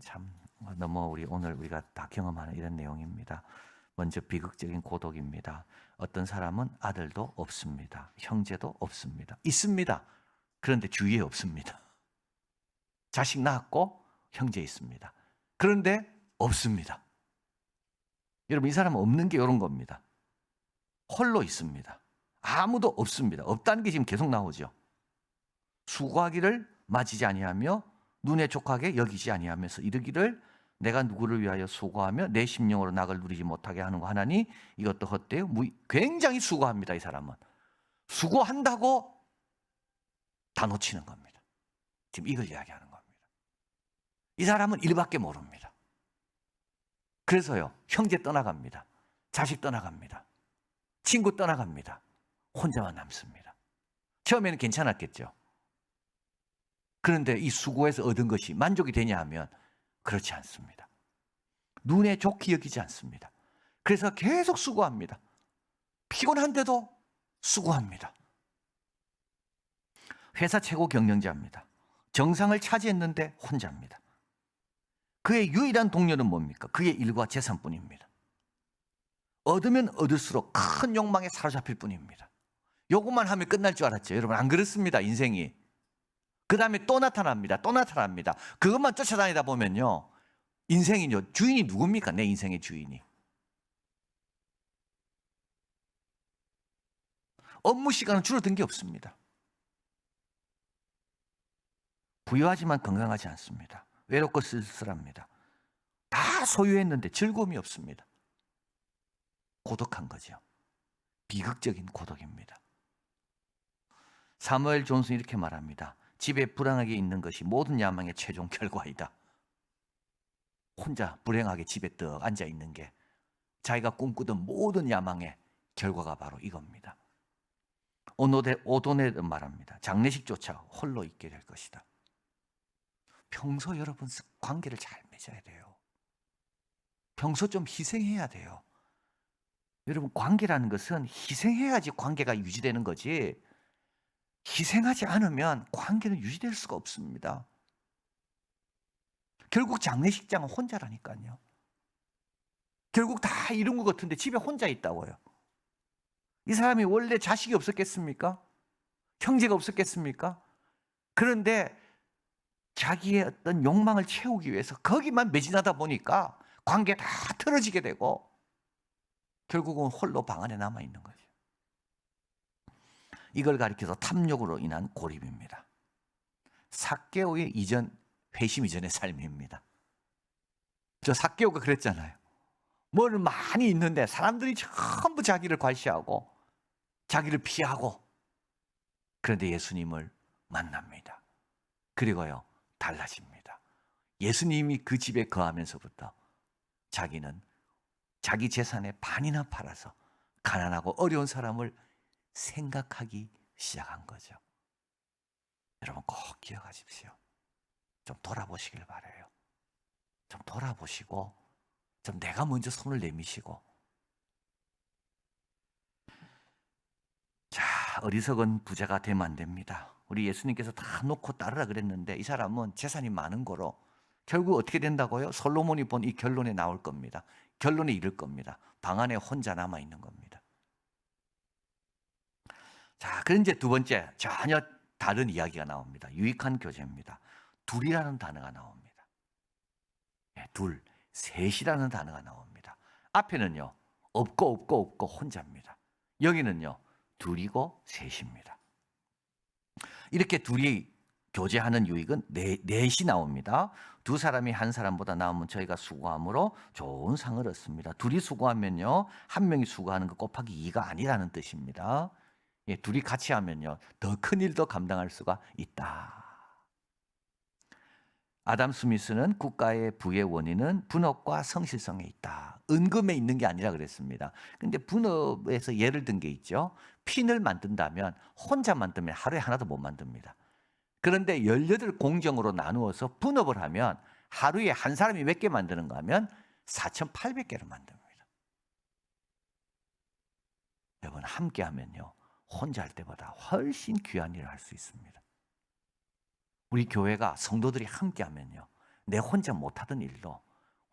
참 너무 오늘 우리가 다 경험하는 이런 내용입니다. 먼저 비극적인 고독입니다. 어떤 사람은 아들도 없습니다. 형제도 없습니다. 있습니다. 그런데 주위에 없습니다. 자식 낳았고 형제 있습니다. 그런데 없습니다. 여러분, 이 사람은 없는 게 이런 겁니다. 홀로 있습니다. 아무도 없습니다. 없다는 게 지금 계속 나오죠. 수고하기를 맞이지 아니하며 눈에 족하게 여기지 아니하면서 이르기를 내가 누구를 위하여 수고하며 내 심령으로 낙을 누리지 못하게 하는 거 하나니 이것도 헛되요. 굉장히 수고합니다. 이 사람은 수고한다고 다 놓치는 겁니다. 지금 이걸 이야기하는 겁니다. 이 사람은 일밖에 모릅니다. 그래서요, 형제 떠나갑니다. 자식 떠나갑니다. 친구 떠나갑니다. 혼자만 남습니다. 처음에는 괜찮았겠죠. 그런데 이 수고에서 얻은 것이 만족이 되냐 하면 그렇지 않습니다. 눈에 좋게 여기지 않습니다. 그래서 계속 수고합니다. 피곤한데도 수고합니다. 회사 최고 경영자입니다. 정상을 차지했는데 혼자입니다. 그의 유일한 동료는 뭡니까? 그의 일과 재산뿐입니다. 얻으면 얻을수록 큰 욕망에 사로잡힐 뿐입니다. 요것만 하면 끝날 줄 알았죠. 여러분, 안 그렇습니다. 인생이. 그 다음에 또 나타납니다. 또 나타납니다. 그것만 쫓아다니다 보면요, 인생이요, 주인이 누굽니까? 내 인생의 주인이. 업무 시간은 줄어든 게 없습니다. 부유하지만 건강하지 않습니다. 외롭고 쓸쓸합니다. 다 소유했는데 즐거움이 없습니다. 고독한 거죠. 비극적인 고독입니다. 사무엘 존슨이 이렇게 말합니다. 집에 불행하게 있는 것이 모든 야망의 최종 결과이다. 혼자 불행하게 집에 떡 앉아 있는 게 자기가 꿈꾸던 모든 야망의 결과가 바로 이겁니다. 오도네는 말합니다. 장례식조차 홀로 있게 될 것이다. 평소 여러분 관계를 잘 맺어야 돼요. 평소 좀 희생해야 돼요. 여러분, 관계라는 것은 희생해야지 관계가 유지되는 거지, 희생하지 않으면 관계는 유지될 수가 없습니다. 결국 장례식장은 혼자라니까요. 결국 다 이룬 것 같은데 집에 혼자 있다고요. 이 사람이 원래 자식이 없었겠습니까? 형제가 없었겠습니까? 그런데 자기의 어떤 욕망을 채우기 위해서 거기만 매진하다 보니까 관계 다 틀어지게 되고 결국은 홀로 방 안에 남아있는 거죠. 이걸 가리켜서 탐욕으로 인한 고립입니다. 삭개오의 회심 이전의 삶입니다. 저 삭개오가 그랬잖아요. 뭘 많이 있는데 사람들이 전부 자기를 괄시하고 자기를 피하고, 그런데 예수님을 만납니다. 그리고요, 달라집니다. 예수님이 그 집에 거하면서부터 자기는 자기 재산의 반이나 팔아서 가난하고 어려운 사람을 생각하기 시작한 거죠. 여러분, 꼭 기억하십시오. 좀 돌아보시길 바라요. 좀 돌아보시고 좀 내가 먼저 손을 내미시고. 자, 어리석은 부자가 되면 안 됩니다. 우리 예수님께서 다 놓고 따르라 그랬는데 이 사람은 재산이 많은 거로 결국 어떻게 된다고요? 솔로몬이 본 이 결론에 나올 겁니다. 결론에 이를 겁니다. 방 안에 혼자 남아있는 겁니다. 자, 그럼 이제 두 번째, 전혀 다른 이야기가 나옵니다. 유익한 교재입니다. 둘이라는 단어가 나옵니다. 네, 둘, 셋이라는 단어가 나옵니다. 앞에는요, 없고 혼자입니다. 여기는요, 둘이고 셋입니다. 이렇게 둘이 교제하는 유익은 넷이 나옵니다. 두 사람이 한 사람보다 나으면 저희가 수고함으로 좋은 상을 얻습니다. 둘이 수고하면요, 한 명이 수고하는 것 곱하기 2가 아니라는 뜻입니다. 예, 둘이 같이 하면요, 더 큰 일도 감당할 수가 있다. 아담 스미스는 국가의 부의 원인은 분업과 성실성에 있다. 은금에 있는 게 아니라 그랬습니다. 근데 분업에서 예를 든 게 있죠. 핀을 만든다면 혼자 만들면 하루에 하나도 못 만듭니다. 그런데 18공정으로 나누어서 분업을 하면 하루에 한 사람이 몇 개 만드는가 하면 4,800개를 만듭니다. 여러분, 함께 하면요, 혼자 할 때보다 훨씬 귀한 일을 할 수 있습니다. 우리 교회가 성도들이 함께 하면요, 내 혼자 못하던 일도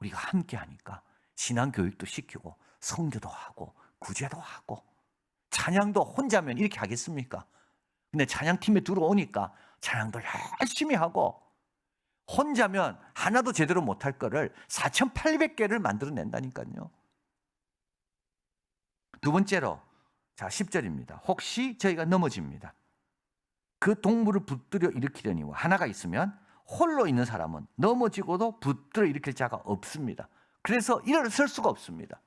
우리가 함께 하니까 신앙 교육도 시키고 선교도 하고 구제도 하고 찬양도 혼자면 이렇게 하겠습니까? 근데 찬양팀에 들어오니까 찬양도 열심히 하고 혼자면 하나도 제대로 못할 거를 4,800개를 만들어낸다니까요. 두 번째로, 자 10절입니다. 혹시 저희가 넘어집니다. 그 동물을 붙들어 일으키려니와 하나가 있으면 홀로 있는 사람은 넘어지고도 붙들어 일으킬 자가 없습니다. 그래서 일어설 수가 없습니다.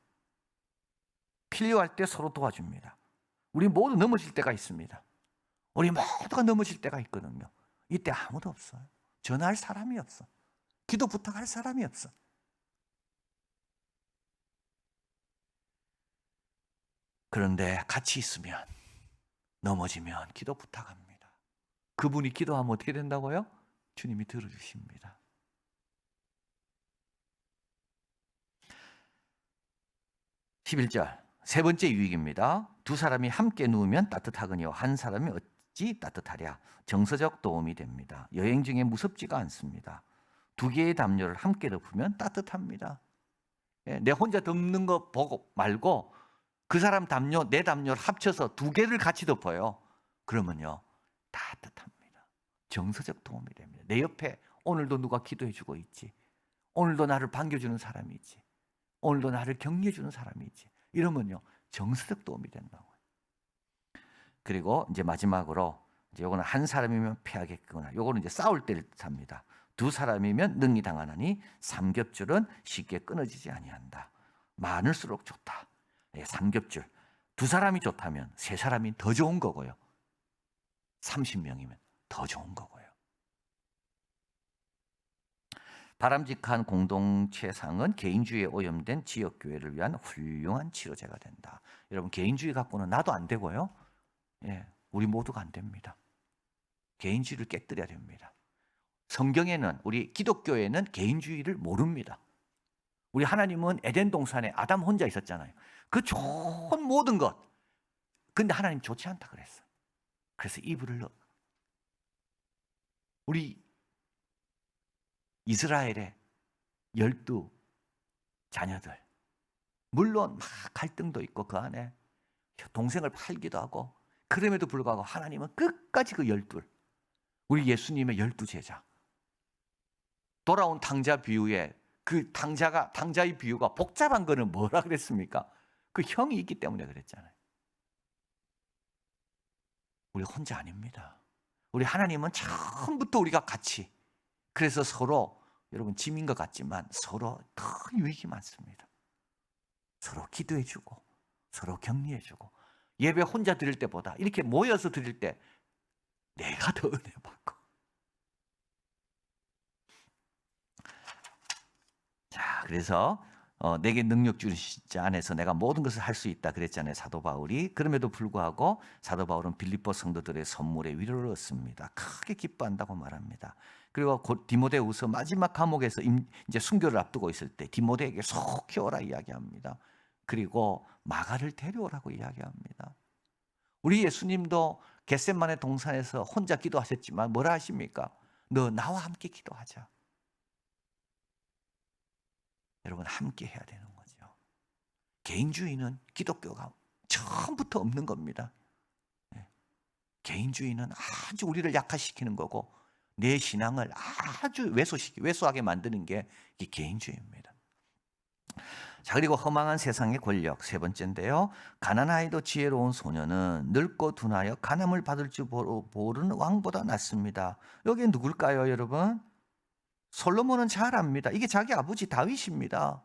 필요할 때 서로 도와줍니다. 우리 모두 넘어질 때가 있습니다. 우리 모두가 넘어질 때가 있거든요. 이때 아무도 없어요. 전화할 사람이 없어. 기도 부탁할 사람이 없어. 그런데 같이 있으면, 넘어지면 기도 부탁합니다. 그분이 기도하면 어떻게 된다고요? 주님이 들어주십니다. (11절) 세 번째 유익입니다. 두 사람이 함께 누우면 따뜻하거니와 한 사람이 어찌 따뜻하랴. 정서적 도움이 됩니다. 여행 중에 무섭지가 않습니다. 두 개의 담요를 함께 덮으면 따뜻합니다. 내 혼자 덮는 거 보고 말고 그 사람 담요, 내 담요를 합쳐서 두 개를 같이 덮어요. 그러면요 따뜻합니다. 정서적 도움이 됩니다. 내 옆에 오늘도 누가 기도해 주고 있지. 오늘도 나를 반겨주는 사람이 있지. 오늘도 나를 격려해 주는 사람이 있지. 이러면요 정서적 도움이 된다고요. 그리고 이제 마지막으로 이제 요거는 한 사람이면 패하겠거나 요거는 이제 싸울 때를 삽니다. 두 사람이면 능히 당하나니 삼겹줄은 쉽게 끊어지지 아니한다. 많을수록 좋다. 삼겹줄 두 사람이 좋다면 세 사람이 더 좋은 거고요. 30명이면 더 좋은 거고요. 바람직한 공동체상은 개인주의에 오염된 지역교회를 위한 훌륭한 치료제가 된다. 여러분 개인주의 갖고는 나도 안 되고요. 우리 모두가 안 됩니다. 개인주의를 깨뜨려야 됩니다. 성경에는 우리 기독교에는 개인주의를 모릅니다. 우리 하나님은 에덴 동산에 아담 혼자 있었잖아요. 그 좋은 모든 것. 근데 하나님 좋지 않다 그랬어요. 그래서 이불을 우리 이스라엘의 12 자녀들 물론 막 갈등도 있고 그 안에 동생을 팔기도 하고 그럼에도 불구하고 하나님은 끝까지 그 12 우리 예수님의 12 제자 돌아온 탕자 비유에 그 탕자의 비유가 복잡한 거는 뭐라 그랬습니까? 그 형이 있기 때문에 그랬잖아요. 우리 혼자 아닙니다. 우리 하나님은 처음부터 우리가 같이 그래서 서로 여러분 짐인 것 같지만 서로 큰 유익이 많습니다. 서로 기도해주고 서로 격려해주고 예배 혼자 드릴 때보다 이렇게 모여서 드릴 때 내가 더 은혜 받고 자 그래서 내게 능력 주신 자 안에서 내가 모든 것을 할 수 있다 그랬잖아요. 사도 바울이. 그럼에도 불구하고 사도 바울은 빌립보 성도들의 선물에 위로를 얻습니다. 크게 기뻐한다고 말합니다. 그리고 곧 디모데후서 마지막 감옥에서 이제 순교를 앞두고 있을 때 디모데에게 속히 오라 이야기합니다. 그리고 마가를 데려오라고 이야기합니다. 우리 예수님도 겟세마네 동산에서 혼자 기도하셨지만 뭐라 하십니까? 너 나와 함께 기도하자. 여러분 함께 해야 되는 거죠. 개인주의는 기독교가 처음부터 없는 겁니다. 개인주의는 아주 우리를 약화시키는 거고 내 신앙을 아주 왜소하게 만드는 게 개인주의입니다. 자 그리고 허망한 세상의 권력 세 번째인데요. 가난하여도 지혜로운 소녀는 늙고 둔하여 간암을 받을 줄 모르는 왕보다 낫습니다. 여기 누굴까요 여러분? 솔로몬은 잘 압니다. 이게 자기 아버지 다윗입니다.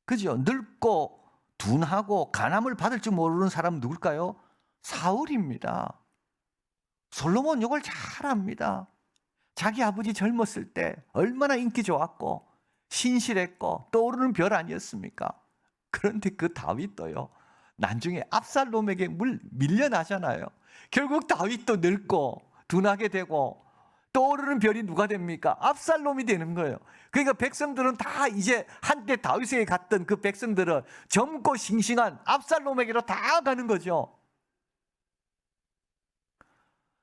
그죠? 늙고 둔하고 간암을 받을 줄 모르는 사람은 누굴까요? 사울입니다. 솔로몬 이걸 잘 압니다. 자기 아버지 젊었을 때 얼마나 인기 좋았고 신실했고 떠오르는 별 아니었습니까? 그런데 그 다윗도요. 나중에 압살롬에게 밀려나잖아요. 결국 다윗도 늙고 둔하게 되고 떠오르는 별이 누가 됩니까? 압살롬이 되는 거예요. 그러니까 백성들은 다 이제 한때 다윗에게 갔던 그 백성들은 젊고 싱싱한 압살롬에게로 다 가는 거죠.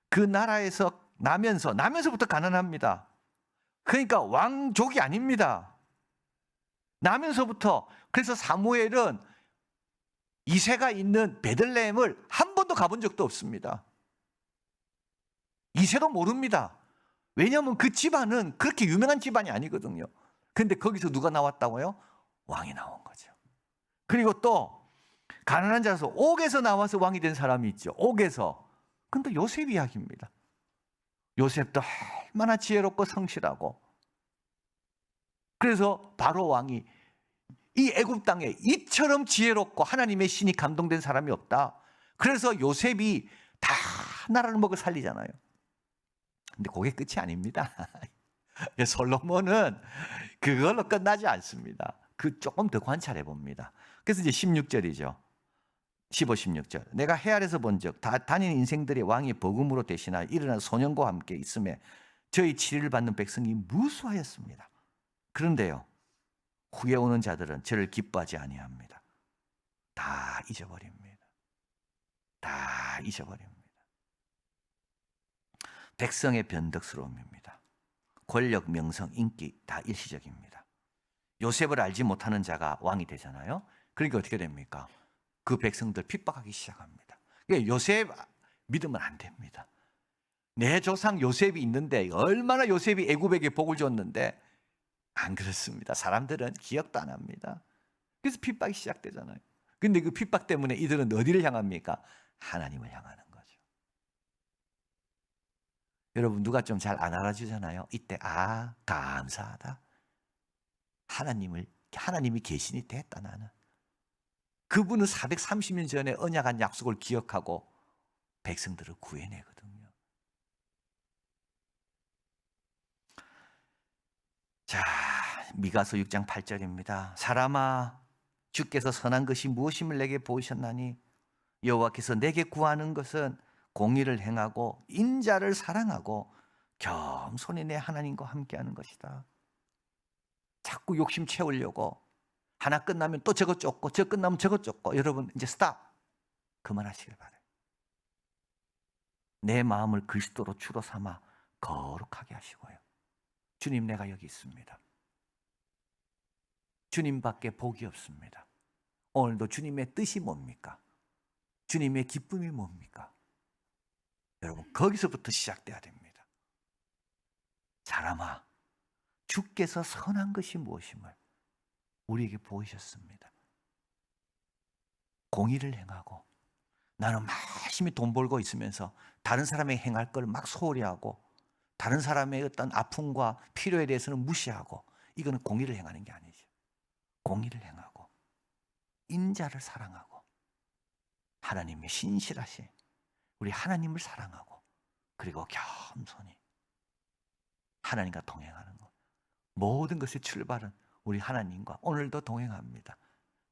그 나라에서 나면서부터 가난합니다. 그러니까 왕족이 아닙니다. 나면서부터. 그래서 사무엘은 이새가 있는 베들레헴을 한 번도 가본 적도 없습니다. 이새도 모릅니다. 왜냐하면 그 집안은 그렇게 유명한 집안이 아니거든요. 그런데 거기서 누가 나왔다고요? 왕이 나온 거죠. 그리고 또 가난한 자라서 옥에서 나와서 왕이 된 사람이 있죠. 옥에서. 근데 요셉 이야기입니다. 요셉도 얼마나 지혜롭고 성실하고, 그래서 바로 왕이 이 애굽 땅에 이처럼 지혜롭고 하나님의 신이 감동된 사람이 없다. 그래서 요셉이 다 나라를 먹어 살리잖아요. 근데 그게 끝이 아닙니다. 솔로몬은 그걸로 끝나지 않습니다. 그 조금 더 관찰해 봅니다. 그래서 이제 16절이죠. 15, 16절. 내가 해 아래서 본즉 다니는 인생들의 왕이 복음으로 대신하여 일어난 소년과 함께 있음에 저희 치리를 받는 백성이 무수하였습니다. 그런데요, 후에 오는 자들은 저를 기뻐하지 아니합니다. 다 잊어버립니다. 다 잊어버립니다. 백성의 변덕스러움입니다. 권력, 명성, 인기 다 일시적입니다. 요셉을 알지 못하는 자가 왕이 되잖아요. 그러니까 어떻게 됩니까? 그 백성들 핍박하기 시작합니다. 그러니까 요셉 믿으면 안 됩니다. 내 조상 요셉이 있는데 얼마나 요셉이 애굽에게 복을 줬는데 안 그렇습니다. 사람들은 기억도 안 합니다. 그래서 핍박이 시작되잖아요. 근데 그 핍박 때문에 이들은 어디를 향합니까? 하나님을 향하는 거죠. 여러분, 누가 좀 잘 안 알아주잖아요. 이때 감사하다. 하나님이 계시니 됐다. 나는 그분은 430년 전에 언약한 약속을 기억하고 백성들을 구해내거든요. 자, 미가서 6장 8절입니다. 사람아, 주께서 선한 것이 무엇임을 내게 보이셨나니 여호와께서 내게 구하는 것은 공의를 행하고 인자를 사랑하고 겸손히 내 하나님과 함께하는 것이다. 자꾸 욕심 채우려고 하나 끝나면 또 저것 쫓고 저 끝나면 저것 쫓고, 여러분 이제 스탑, 그만하시길 바라요. 내 마음을 그리스도로 주로 삼아 거룩하게 하시고요. 주님, 내가 여기 있습니다. 주님밖에 복이 없습니다. 오늘도 주님의 뜻이 뭡니까? 주님의 기쁨이 뭡니까? 여러분, 거기서부터 시작돼야 됩니다. 사람아, 주께서 선한 것이 무엇임을 우리에게 보이셨습니다. 공의를 행하고, 나는 열심히 돈 벌고 있으면서 다른 사람의 행할 걸 막 소홀히 하고 다른 사람의 어떤 아픔과 필요에 대해서는 무시하고, 이거는 공의를 행하는 게 아니죠. 공의를 행하고 인자를 사랑하고 하나님의 신실하신 우리 하나님을 사랑하고, 그리고 겸손히 하나님과 동행하는 것. 모든 것의 출발은 우리 하나님과 오늘도 동행합니다.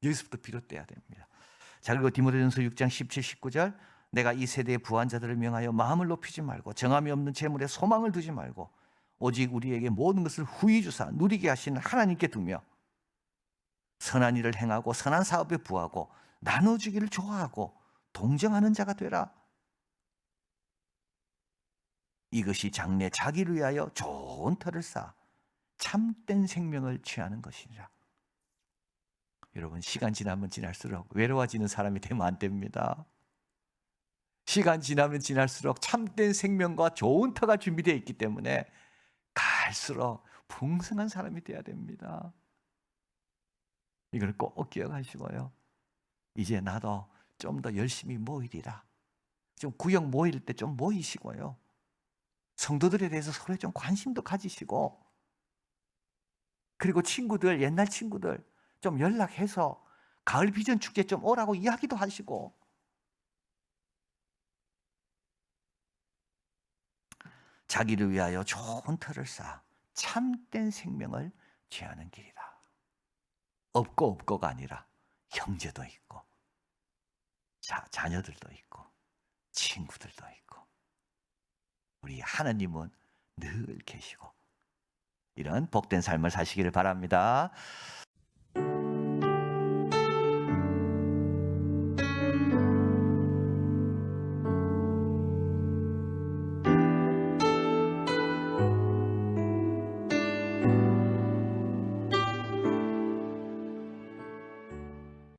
여기서부터 비롯돼야 됩니다. 자, 그리고 디모데전서 6장 17, 19절. 내가 이 세대의 부한 자들을 명하여 마음을 높이지 말고 정함이 없는 재물에 소망을 두지 말고 오직 우리에게 모든 것을 후히 주사 누리게 하시는 하나님께 두며 선한 일을 행하고 선한 사업에 부하고 나눠주기를 좋아하고 동정하는 자가 되라. 이것이 장래 자기를 위하여 좋은 터를 쌓아 참된 생명을 취하는 것이니라. 여러분, 시간 지나면 지날수록 외로워지는 사람이 되면 안 됩니다. 시간 지나면 지날수록 참된 생명과 좋은 터가 준비되어 있기 때문에 갈수록 풍성한 사람이 되어야 됩니다. 이걸 꼭 기억하시고요. 이제 나도 좀 더 열심히 모이리라. 좀 구역 모일 때 좀 모이시고요. 성도들에 대해서 서로 좀 관심도 가지시고, 그리고 친구들, 옛날 친구들 좀 연락해서 가을 비전 축제 좀 오라고 이야기도 하시고, 자기를 위하여 좋은 터를 쌓아 참된 생명을 취하는 길이다. 없고가 아니라 형제도 있고 자녀들도 있고 친구들도 있고 우리 하나님은 늘 계시고, 이런 복된 삶을 사시기를 바랍니다.